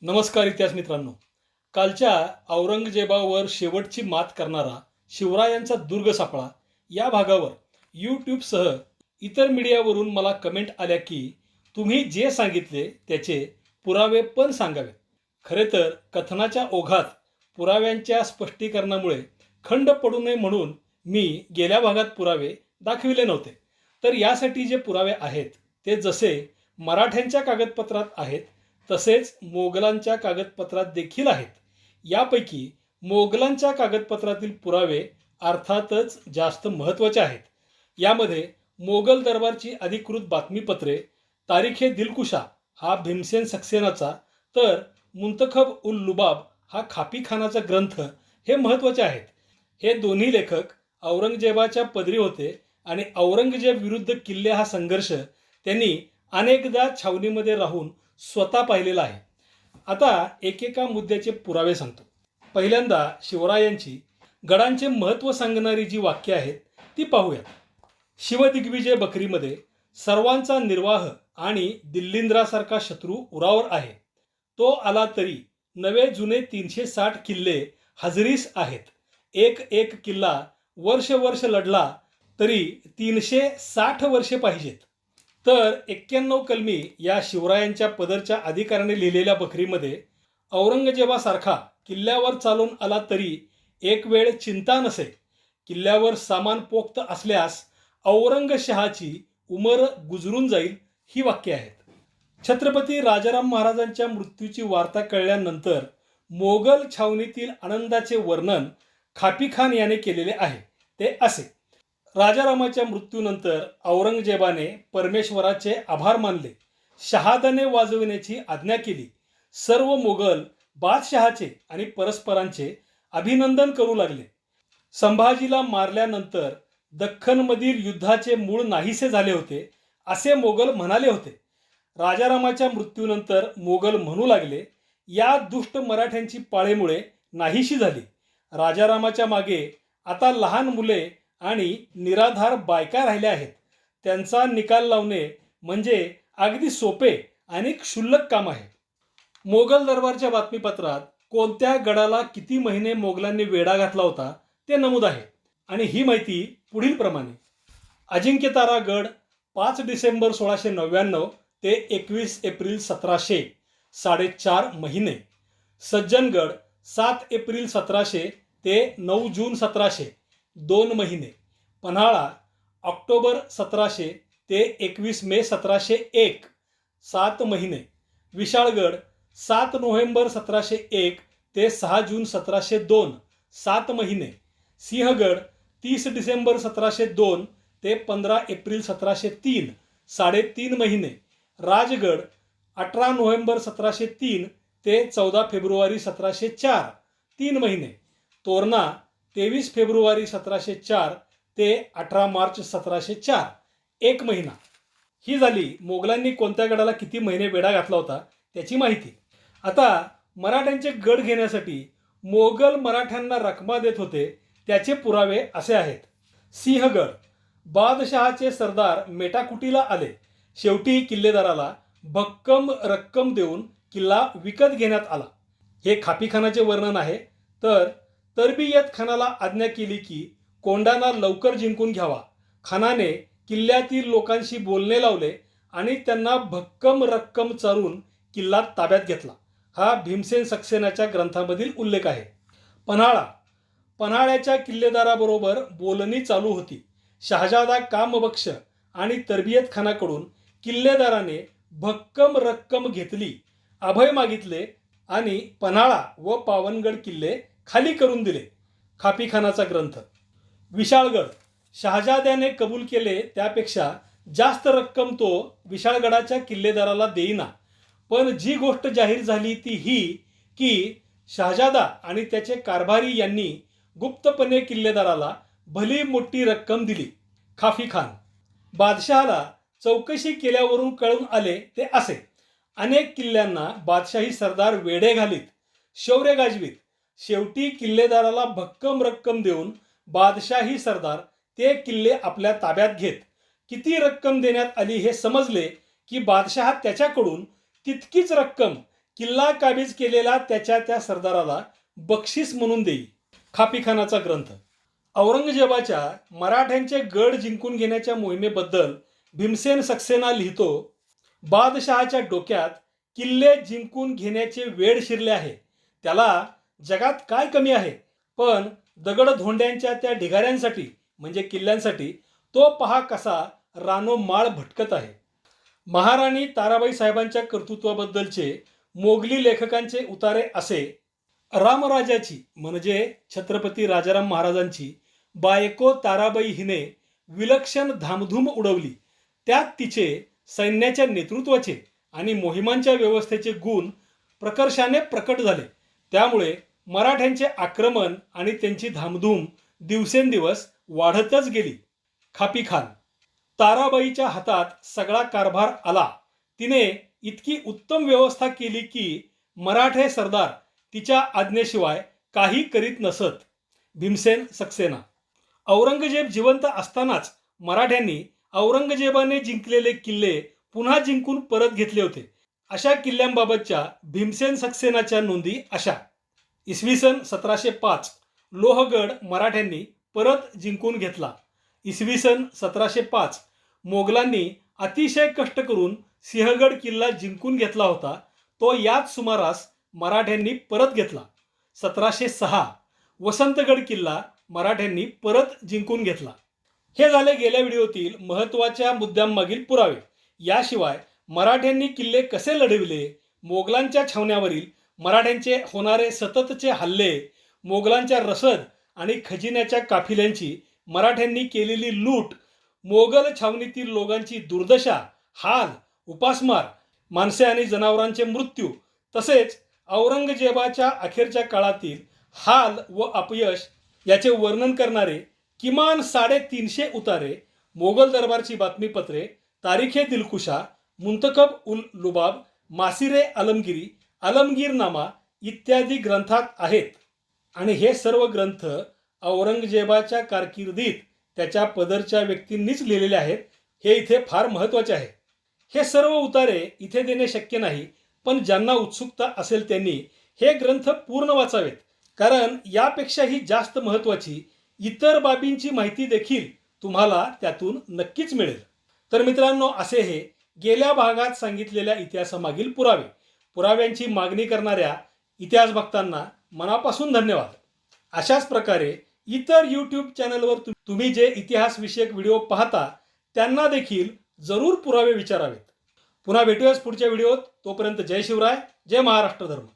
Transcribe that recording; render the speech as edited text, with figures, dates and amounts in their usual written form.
नमस्कार इतिहास मित्रांनो. कालच्या औरंगजेबावर शेवटची मात करणारा शिवरायांचा दुर्ग सापळा या भागावर यूट्यूबसह इतर मीडियावरून मला कमेंट आल्या की तुम्ही जे सांगितले त्याचे पुरावे पण सांगावेत. खरे तर कथनाच्या ओघात पुराव्यांच्या स्पष्टीकरणामुळे खंड पडू नये म्हणून मी गेल्या भागात पुरावे दाखविले नव्हते. तर यासाठी जे पुरावे आहेत ते जसे मराठ्यांच्या कागदपत्रात आहेत तसेच मोगलांच्या कागदपत्रात देखील आहेत. यापैकी मोगलांच्या कागदपत्रातील पुरावे अर्थातच जास्त महत्त्वाचे आहेत. यामध्ये मोगल दरबारची अधिकृत बातमीपत्रे, तारीखे दिलकुशा हा भीमसेन सक्सेनाचा, तर मुंतखब उल लुबाब हा खापीखानाचा ग्रंथ हे महत्त्वाचे आहेत. हे दोन्ही लेखक औरंगजेबाच्या पदरी होते आणि औरंगजेब विरुद्ध किल्ले हा संघर्ष त्यांनी अनेकदा छावणीमध्ये राहून स्वतः पाहिलेला आहे. आता एकेका मुद्द्याचे पुरावे सांगतो. पहिल्यांदा शिवरायांची गडांचे महत्त्व सांगणारी जी वाक्य आहेत ती पाहूयात. शिवदिग्विजय बकरीमध्ये सर्वांचा निर्वाह आणि दिल्लींद्रासारखा शत्रू उरावर आहे. तो आला तरी नवे जुने 360 किल्ले हजरीस आहेत. एक एक किल्ला वर्ष लढला तरी 360 वर्षे पाहिजेत. तर 91 कलमी या शिवरायांच्या पदरच्या अधिकाऱ्याने लिहिलेल्या बखरीमध्ये औरंगजेबासारखा किल्ल्यावर चालून आला तरी एक वेळ चिंता नसे. किल्ल्यावर सामान पोक्त असल्यास औरंगशहाची उमर गुजरून जाईल ही वाक्य आहेत. छत्रपती राजाराम महाराजांच्या मृत्यूची वार्ता कळल्यानंतर मोगल छावणीतील आनंदाचे वर्णन खापीखान याने केलेले आहे. ते असे: राजारामाच्या मृत्यूनंतर औरंगजेबाने परमेश्वराचे आभार मानले, शहादाने वाजविण्याची आज्ञा केली. सर्व मोगल बादशहाचे आणि परस्परांचे अभिनंदन करू लागले. संभाजीला मारल्यानंतर दख्खनमधील युद्धाचे मूळ नाहीसे झाले होते असे मोगल म्हणाले होते. राजारामाच्या मृत्यूनंतर मोगल म्हणू लागले, या दुष्ट मराठ्यांची पाळेमुळे नाहीशी झाली. राजारामाच्या मागे आता लहान मुले आणि निराधार बायका राहिल्या आहेत. त्यांचा निकाल लावणे म्हणजे अगदी सोपे आणि क्षुल्लक काम आहे. मोगल दरबारच्या बातमीपत्रात कोणत्या गडाला किती महिने मोगलांनी वेढा घातला होता ते नमूद आहे आणि ही माहिती पुढील प्रमाणे: अजिंक्यतारा गड 5 डिसेंबर 1699 ते 21 एप्रिल 1700 4.5 महिने. सज्जनगड 7 एप्रिल 1700 ते 9 जून 1700 2 महिने. पन्हाळा ऑक्टोबर 1700 ते 21 मे 1701 7 महिने. विशाळगड 7 नोव्हेंबर 1701 ते 6 जून 1702 7 महिने. सिंहगड 30 डिसेंबर 1702 ते 15 एप्रिल 1703 3.5 महिने. राजगड 18 नोव्हेंबर 1703 ते 14 फेब्रुवारी 1704 3 महिने. तोरणा 23 फेब्रुवारी 1704 ते 18 मार्च 1704 1 महिना. ही झाली मोगलांनी कोणत्या गडाला किती महिने वेढा घातला होता त्याची माहिती. आता मराठ्यांचे गड घेण्यासाठी मोगल मराठ्यांना रकमा देत होते त्याचे पुरावे असे आहेत. सिंहगड बादशहाचे सरदार मेटाकुटीला आले. शेवटी किल्लेदाराला भक्कम रक्कम देऊन किल्ला विकत घेण्यात आला. हे खापीखानाचे वर्णन आहे. तर तरबियत खानाला आज्ञा केली की कोंढाणा लवकर जिंकून घ्यावा. खानाने किल्ल्यातील लोकांशी बोलणे लावले आणि त्यांना भक्कम रक्कम चारून किल्ला ताब्यात घेतला. हा भीमसेन सक्सेनाच्या ग्रंथामधील उल्लेख आहे. पन्हाळ्याच्या किल्लेदाराबरोबर बोलणी चालू होती. शहाजादा कामबक्ष आणि तरबियत खानाकडून किल्लेदाराने भक्कम रक्कम घेतली, अभय मागितले आणि पन्हाळा व पावनगड किल्ले खाली करून दिले. खापीखानाचा ग्रंथ. विशाळगड शहाजाद्याने कबूल केले त्यापेक्षा जास्त रक्कम तो विशाळगडाच्या किल्लेदाराला देईना. पण जी गोष्ट जाहीर झाली ती ही की शहाजादा आणि त्याचे कारभारी यांनी गुप्तपणे किल्लेदाराला भली मोठी रक्कम दिली. खाफीखान. बादशहाला चौकशी केल्यावरून कळून आले ते असे: अनेक किल्ल्यांना बादशाही सरदार वेढे घालीत, शौर्य गाजवीत. शेवटी किल्लेदाराला भक्कम रक्कम देऊन बादशाही सरदार ते किल्ले आपल्या ताब्यात घेत. किती रक्कम देण्यात आली हे समजले की बादशहा त्याच्याकडून तितकीच रक्कम किल्ला काबीज केलेला त्याच्या त्या सरदाराला बक्षीस म्हणून देई. खापीखानाचा ग्रंथ. औरंगजेबाच्या मराठ्यांचे गड जिंकून घेण्याच्या मोहिमेबद्दल भीमसेन सक्सेना लिहितो, बादशहाच्या डोक्यात किल्ले जिंकून घेण्याचे वेड शिरले आहे. त्याला जगात काय कमी आहे, पण दगडधोंड्यांच्या त्या ढिगाऱ्यांसाठी म्हणजे किल्ल्यांसाठी तो पहा कसा रानोमाळ भटकत आहे. महाराणी ताराबाई साहेबांच्या कर्तृत्वाबद्दलचे मोगली लेखकांचे उतारे असे. रामराजाची म्हणजे छत्रपती राजाराम महाराजांची बायको ताराबाई हिने विलक्षण धामधूम उडवली. त्यात तिचे सैन्याच्या नेतृत्वाचे आणि मोहिमांच्या व्यवस्थेचे गुण प्रकर्षाने प्रकट झाले. त्यामुळे मराठ्यांचे आक्रमण आणि त्यांची धामधूम दिवसेंदिवस वाढतच गेली. खापीखान. ताराबाईच्या हातात सगळा कारभार आला. तिने इतकी उत्तम व्यवस्था केली की मराठे सरदार तिच्या आज्ञेशिवाय काही करीत नसत. भीमसेन सक्सेना. औरंगजेब जिवंत असतानाच मराठ्यांनी औरंगजेबाने जिंकलेले किल्ले पुन्हा जिंकून परत घेतले होते. अशा किल्ल्यांबाबतच्या भीमसेन सक्सेनाच्या नोंदी अशा. इसवी सन 1705 लोहगड मराठ्यांनी परत जिंकून घेतला. इसवी सन 1705 मोगलांनी अतिशय कष्ट करून सिंहगड किल्ला जिंकून घेतला होता. तो याच सुमारास मराठ्यांनी परत घेतला. 1706 वसंतगड किल्ला मराठ्यांनी परत जिंकून घेतला. हे झाले गेल्या व्हिडिओतील महत्त्वाच्या मुद्द्यांमागील पुरावे. याशिवाय मराठ्यांनी किल्ले कसे लढविले, मोगलांच्या छावण्यावरील मराठ्यांचे होणारे सततचे हल्ले, मोगलांच्या रसद आणि खजिन्याच्या काफिल्यांची मराठ्यांनी केलेली लूट, मोगल छावणीतील लोकांची दुर्दशा, हाल, उपासमार, माणसे आणि जनावरांचे मृत्यू, तसेच औरंगजेबाच्या अखेरच्या काळातील हाल व अपयश याचे वर्णन करणारे किमान 350 उतारे, मोगल दरबारची बातमीपत्रे, तारीखे दिलकुशा, मुंतखब उल लुबाब, मासिरे आलमगिरी, आलमगीरनामा इत्यादी ग्रंथात आहेत. आणि हे सर्व ग्रंथ औरंगजेबाच्या कारकिर्दीत त्याच्या पदरच्या व्यक्तींनीच लिहिलेले आहेत. हे इथे फार महत्त्वाचे आहे. हे सर्व उतारे इथे देणे शक्य नाही, पण ज्यांना उत्सुकता असेल त्यांनी हे ग्रंथ पूर्ण वाचावेत, कारण यापेक्षाही जास्त महत्त्वाची इतर बाबींची माहिती देखील तुम्हाला त्यातून नक्कीच मिळेल. तर मित्रांनो, असे हे गेल्या भागात सांगितलेल्या इतिहासामागील पुरावे. पुराव्यांची मागणी करणाऱ्या इतिहास भक्तांना मनापासून धन्यवाद. अशाच प्रकारे इतर यूट्यूब चॅनलवर तुम्ही जे इतिहासविषयक व्हिडिओ पाहता त्यांना देखील जरूर पुरावे विचारावेत. पुन्हा भेटूयाच पुढच्या व्हिडिओत. तोपर्यंत जय शिवराय, जय महाराष्ट्र धर्म.